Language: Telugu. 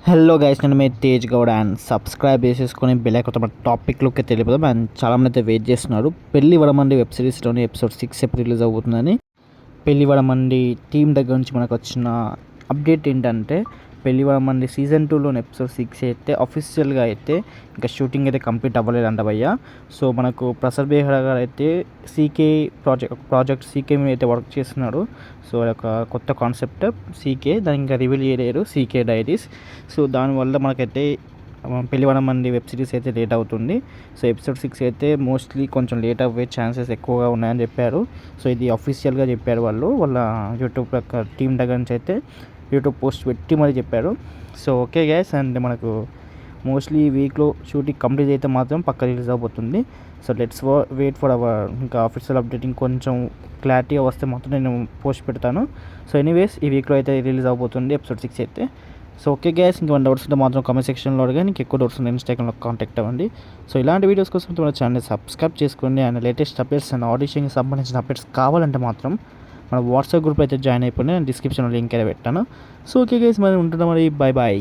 హలో గైస్, నేను మీ తేజ్ గౌడ్ అండ్ సబ్స్క్రైబ్ చేసేసుకొని బెల్ ఐకాన్ మన టాపిక్లోకి తెలియదు అండ్ చాలామంది అయితే వెయిట్ చేస్తున్నారు. పెళ్లి వడమండి వెబ్ సిరీస్లోని ఎపిసోడ్ 6 ఎప్పుడు రిలీజ్ అవుతుందని. పెళ్లి వడమండి టీం దగ్గర నుంచి మనకు వచ్చిన అప్డేట్ ఏంటంటే, పెళ్లి వడమండి సీజన్ 2లోని ఎపిసోడ్ 6 అయితే అఫీషియల్గా అయితే ఇంకా షూటింగ్ అయితే కంప్లీట్ అవ్వలేదంట భయ్య. సో మనకు ప్రసాద్ బెహ్రా గారు అయితే సీకే ప్రాజెక్ట్ సీకే మీద అయితే వర్క్ చేస్తున్నాడు. సో ఒక కొత్త కాన్సెప్ట్ సీకే, దాన్ని ఇంకా రివీల్ చేయలేరు, సీకే డైరీస్. సో దానివల్ల మనకైతే పెళ్లి వడమండి వెబ్ సిరీస్ అయితే లేట్ అవుతుంది. సో ఎపిసోడ్ 6 అయితే మోస్ట్లీ కొంచెం లేట్ అవ్వే ఛాన్సెస్ ఎక్కువగా ఉన్నాయని చెప్పారు. సో ఇది అఫీషియల్గా చెప్పారు వాళ్ళ యూట్యూబ్ టీం దగ్గర నుంచి అయితే యూట్యూబ్ పోస్ట్ పెట్టి మరి చెప్పారు. సో ఓకే గైస్, అండ్ మనకు మోస్ట్లీ ఈ వీక్లో షూటింగ్ కంప్లీట్ అయితే మాత్రం పక్క రిలీజ్ అవబోతుంది. So let's wait for our ఇంకా ఆఫీషియల్ అప్డేటింగ్ కొంచెం క్లారిటీగా వస్తే మాత్రం నేను పోస్ట్ పెడతాను. సో ఎనీవేస్ ఈ వీక్లో అయితే రిలీజ్ అవబోతుంది ఎపిసోడ్ 6 అయితే. సో ఓకే గైస్, ఇంకేమైనా డౌట్స్ ఉంటే మాత్రం కామెంట్ సెక్షన్లో అడగండి. ఇంక ఎక్కువ డౌట్స్ ఉంటే ఇన్స్టాగ్రామ్లో కాంటాక్ట్ అవ్వండి. సో ఇలాంటి వీడియోస్ కోసం మన ఛానల్ సబ్స్క్రైబ్ చేసుకోండి. అండ్ లేటెస్ట్ అప్డేట్స్ అండ్ ఆడిషన్కి సంబంధించిన అప్డేట్స్ కావాలంటే మాత్రం మన వాట్సాప్ గ్రూప్ అయితే జాయిన్ అయిపోయి నేను డిస్క్రిప్షన్లో లింక్ అయితే పెట్టాను. సో ఓకే గైస్, మరి ఉంటున్నాం, మరి బాయ్ బాయ్.